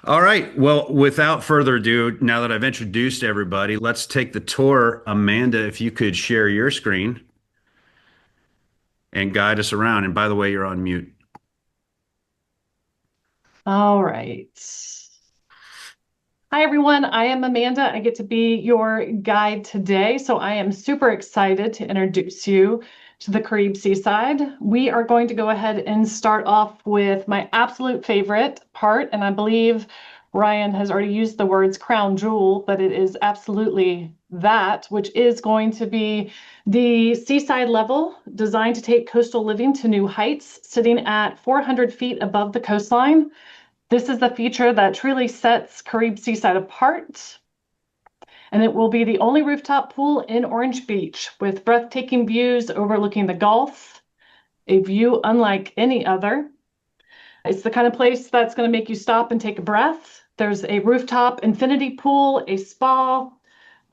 All right. Well, without further ado, now that I've introduced everybody, let's take the tour. Amanda, if you could share your screen and guide us around. And by the way, you're on mute. All right. Hi, everyone. I am Amanda. I get to be your guide today. So I am super excited to introduce you to the Caribe Seaside. We are going to go ahead and start off with my absolute favorite part. And I believe Ryan has already used the words crown jewel, but it is absolutely that, which is going to be the seaside level designed to take coastal living to new heights, sitting at 400 feet above the coastline. This is the feature that truly sets Caribe Seaside apart, and it will be the only rooftop pool in Orange Beach with breathtaking views overlooking the Gulf, a view unlike any other. It's the kind of place that's going to make you stop and take a breath. There's a rooftop infinity pool, a spa,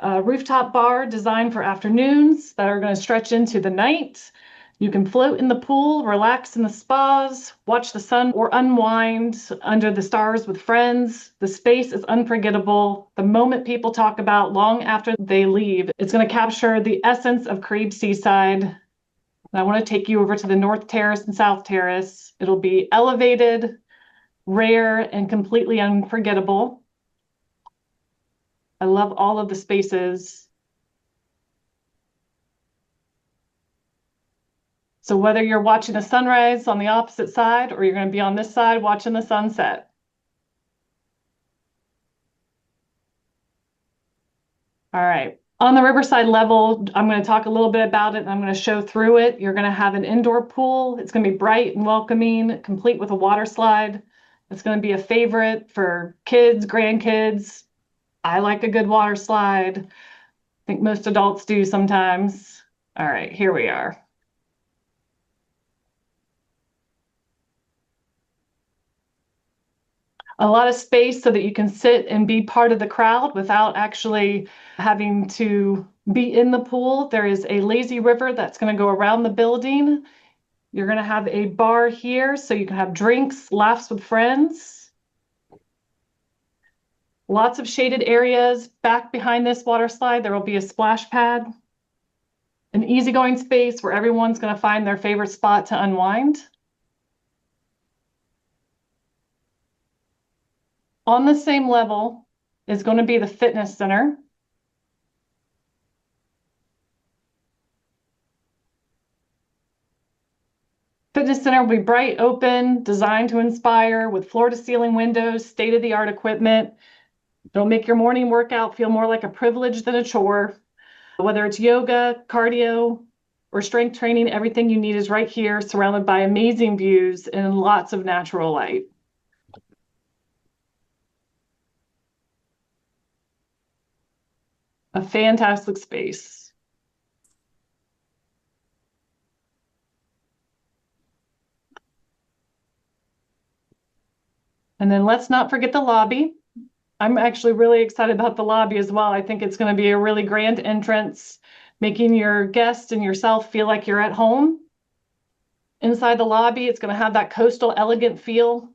a rooftop bar designed for afternoons that are going to stretch into the night. You can float in the pool, relax in the spas, watch the sun, or unwind under the stars with friends. The space is unforgettable. The moment people talk about long after they leave, it's going to capture the essence of Caribe Seaside. And I want to take you over to the North Terrace and South Terrace. It'll be elevated, rare, and completely unforgettable. I love all of the spaces. So whether you're watching a sunrise on the opposite side or you're going to be on this side watching the sunset. All right. On the Riverside level, I'm going to talk a little bit about it and I'm going to show through it. You're going to have an indoor pool. It's going to be bright and welcoming, complete with a water slide. It's going to be a favorite for kids, grandkids. I like a good water slide. I think most adults do sometimes. All right, here we are. A lot of space so that you can sit and be part of the crowd without actually having to be in the pool. There is a lazy river that's going to go around the building. You're going to have a bar here so you can have drinks, laughs with friends. Lots of shaded areas. Back behind this water slide, there will be a splash pad. An easygoing space where everyone's going to find their favorite spot to unwind. On the same level is going to be the fitness center. Fitness center will be bright, open, designed to inspire with floor-to-ceiling windows, state-of-the-art equipment. It'll make your morning workout feel more like a privilege than a chore. Whether it's yoga, cardio, or strength training, everything you need is right here, surrounded by amazing views and lots of natural light. A fantastic space. And then let's not forget the lobby. I'm actually really excited about the lobby as well. I think it's going to be a really grand entrance, making your guests and yourself feel like you're at home. Inside the lobby, it's going to have that coastal elegant feel.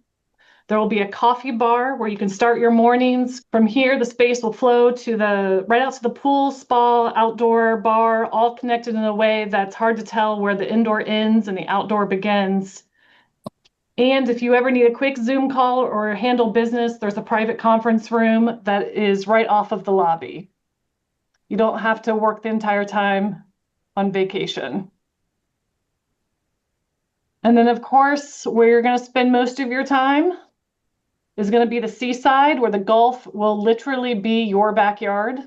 There will be a coffee bar where you can start your mornings. From here, the space will flow to the right out to the pool, spa, outdoor bar, all connected in a way that's hard to tell where the indoor ends and the outdoor begins. And if you ever need a quick Zoom call or handle business, there's a private conference room that is right off of the lobby. You don't have to work the entire time on vacation. And then, of course, where you're going to spend most of your time is going to be the seaside, where the Gulf will literally be your backyard.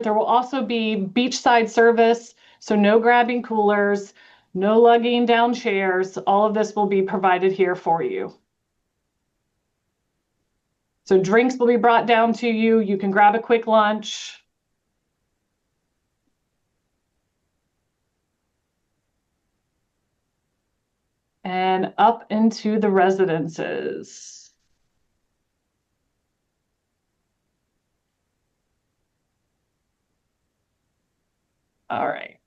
There will also be beachside service, so no grabbing coolers, no lugging down chairs. All of this will be provided here for you. So drinks will be brought down to you. You can grab a quick lunch. And up into the residences. All right.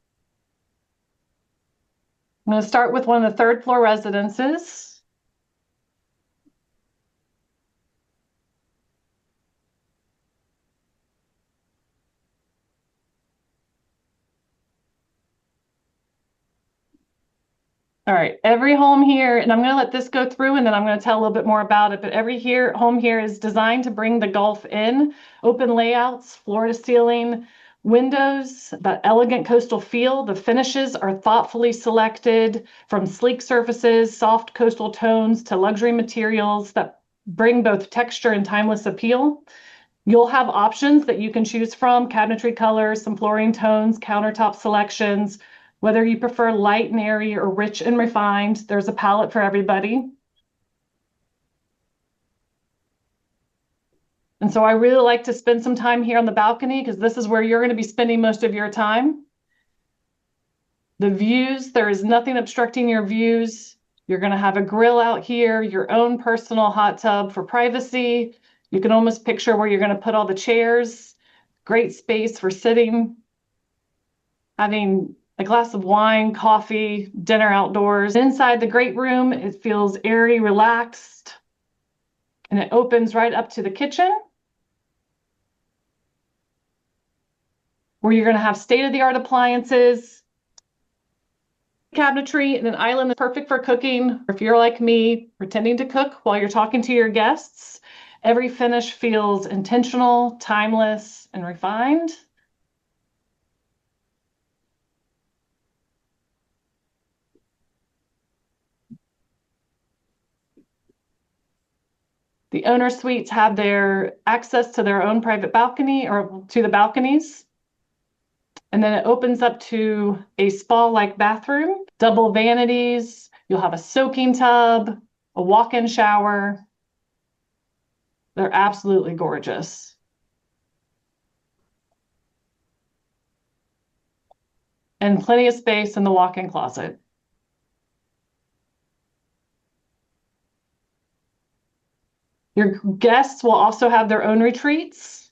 I'm going to start with one of the third floor residences. All right, every home here, and I'm going to let this go through and then I'm going to tell a little bit more about it, but every home here is designed to bring the Gulf in. Open layouts, floor to ceiling, windows, that elegant coastal feel. The finishes are thoughtfully selected from sleek surfaces, soft coastal tones to luxury materials that bring both texture and timeless appeal. You'll have options that you can choose from: cabinetry colors, some flooring tones, countertop selections. Whether you prefer light and airy or rich and refined, there's a palette for everybody. And so I really like to spend some time here on the balcony because this is where you're going to be spending most of your time. The views, there is nothing obstructing your views. You're going to have a grill out here, your own personal hot tub for privacy. You can almost picture where you're going to put all the chairs. Great space for sitting, having a glass of wine, coffee, dinner outdoors. Inside the great room, it feels airy, relaxed, and it opens right up to the kitchen, where you're going to have state-of-the-art appliances, cabinetry, and an island that's perfect for cooking. If you're like me, pretending to cook while you're talking to your guests, every finish feels intentional, timeless, and refined. The owner suites have their access to their own private balcony or to the balconies. And then it opens up to a spa-like bathroom, double vanities. You'll have a soaking tub, a walk-in shower. They're absolutely gorgeous. And plenty of space in the walk-in closet. Your guests will also have their own retreats.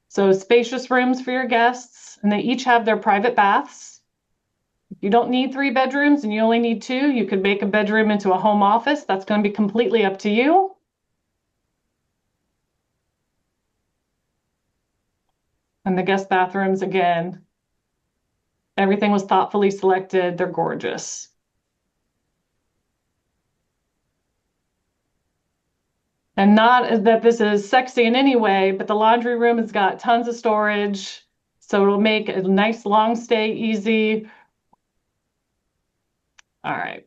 So spacious rooms for your guests, and they each have their private baths. If you don't need 3 bedrooms and you only need 2, you could make a bedroom into a home office. That's going to be completely up to you. And the guest bathrooms, again, everything was thoughtfully selected. They're gorgeous. And not that this is sexy in any way, but the laundry room has got tons of storage. So it'll make a nice long stay easy. All right.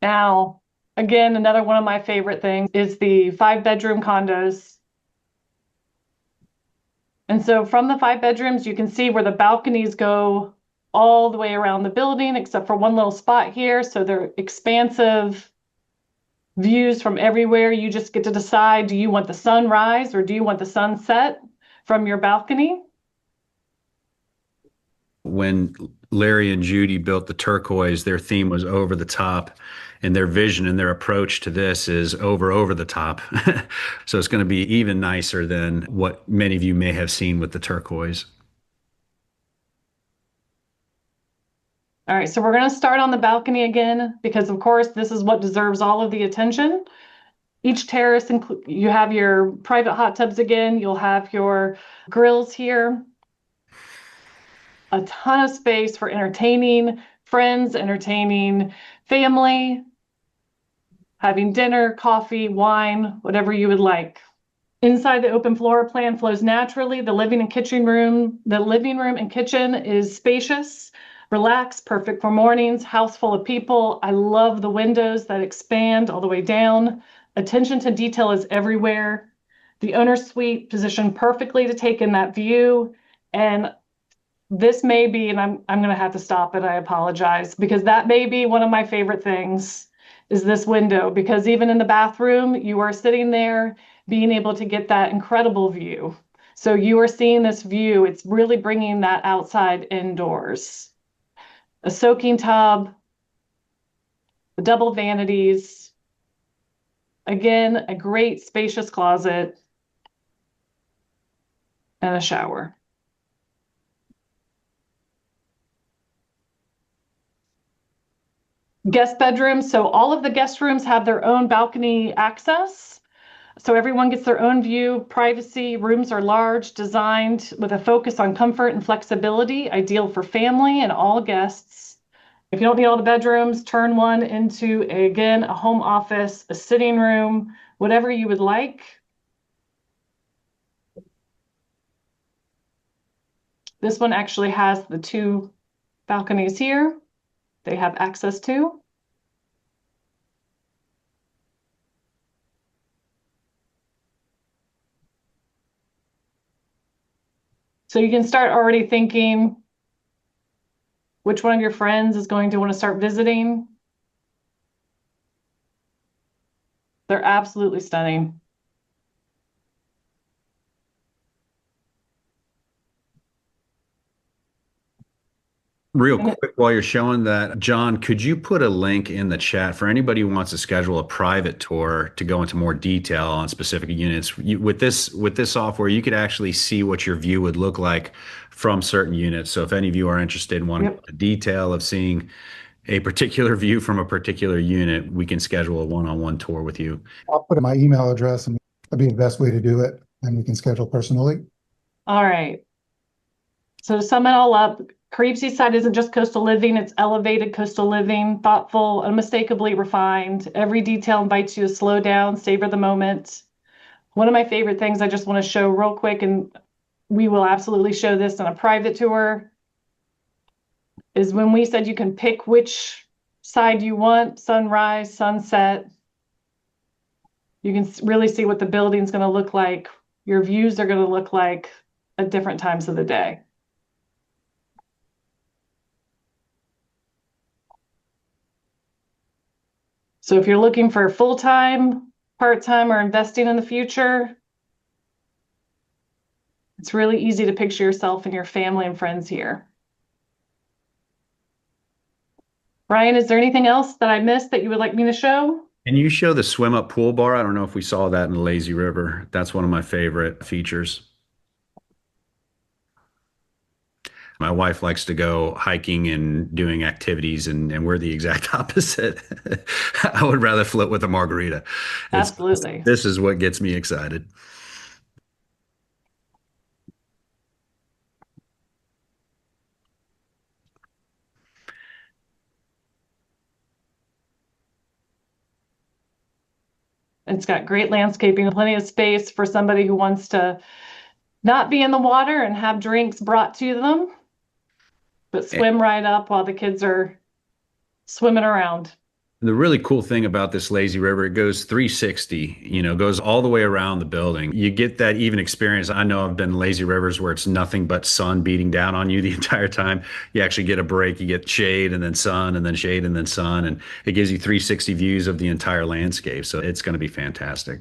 Now, again, another one of my favorite things is the 5-bedroom condos. And so from the 5 bedrooms, you can see where the balconies go all the way around the building, except for one little spot here. So they're expansive views from everywhere. You just get to decide, do you want the sunrise or do you want the sunset from your balcony? When Larry and Judy built the turquoise, their theme was over the top, and their vision and their approach to this is over the top. So it's going to be even nicer than what many of you may have seen with the turquoise. All right, so we're going to start on the balcony again, because of course, this is what deserves all of the attention. Each terrace, you have your private hot tubs again. You'll have your grills here. A ton of space for entertaining friends, entertaining family, having dinner, coffee, wine, whatever you would like. Inside the open floor plan flows naturally. The living room and kitchen is spacious, relaxed, perfect for mornings, house full of people. I love the windows that expand all the way down. Attention to detail is everywhere. The owner's suite positioned perfectly to take in that view. And this may be, and I'm going to have to stop it. I apologize, because that may be one of my favorite things is this window, because even in the bathroom, you are sitting there being able to get that incredible view. So you are seeing this view. It's really bringing that outside indoors. A soaking tub, the double vanities. Again, a great spacious closet. and a shower. Guest bedrooms. So all of the guest rooms have their own balcony access. So everyone gets their own view, privacy. Rooms are large, designed with a focus on comfort and flexibility, ideal for family and all guests. If you don't need all the bedrooms, turn one into, again, a home office, a sitting room, whatever you would like. This one actually has the two balconies here they have access to. So you can start already thinking which one of your friends is going to want to start visiting. They're absolutely stunning. Real quick, while you're showing that, John, could you put a link in the chat for anybody who wants to schedule a private tour to go into more detail on specific units? With this software, you could actually see what your view would look like from certain units. So if any of you are interested in wanting the detail of seeing a particular view from a particular unit, we can schedule a one-on-one tour with you. I'll put in my email address, and that'd be the best way to do it, and we can schedule personally. All right. So to sum it all up, Caribe Seaside isn't just coastal living, it's elevated coastal living, thoughtful, unmistakably refined. Every detail invites you to slow down, savor the moment. One of my favorite things I just want to show real quick, and we will absolutely show this on a private tour, is when we said you can pick which side you want, sunrise, sunset. You can really see what the building's going to look like. Your views are going to look like at different times of the day. So if you're looking for full-time, part-time, or investing in the future, it's really easy to picture yourself and your family and friends here. Brian, is there anything else that I missed that you would like me to show? Can you show the swim up pool bar? I don't know if we saw that in the lazy river. That's one of my favorite features. My wife likes to go hiking and doing activities, and we're the exact opposite. I would rather float with a margarita. Absolutely. This is what gets me excited. It's got great landscaping, plenty of space for somebody who wants to not be in the water and have drinks brought to them, but swim right up while the kids are swimming around. The really cool thing about this lazy river, it goes 360, goes all the way around the building. You get that even experience. I know I've been lazy rivers where it's nothing but sun beating down on you the entire time. You actually get a break, you get shade and then sun and then shade and then sun, and it gives you 360 views of the entire landscape. So it's going to be fantastic.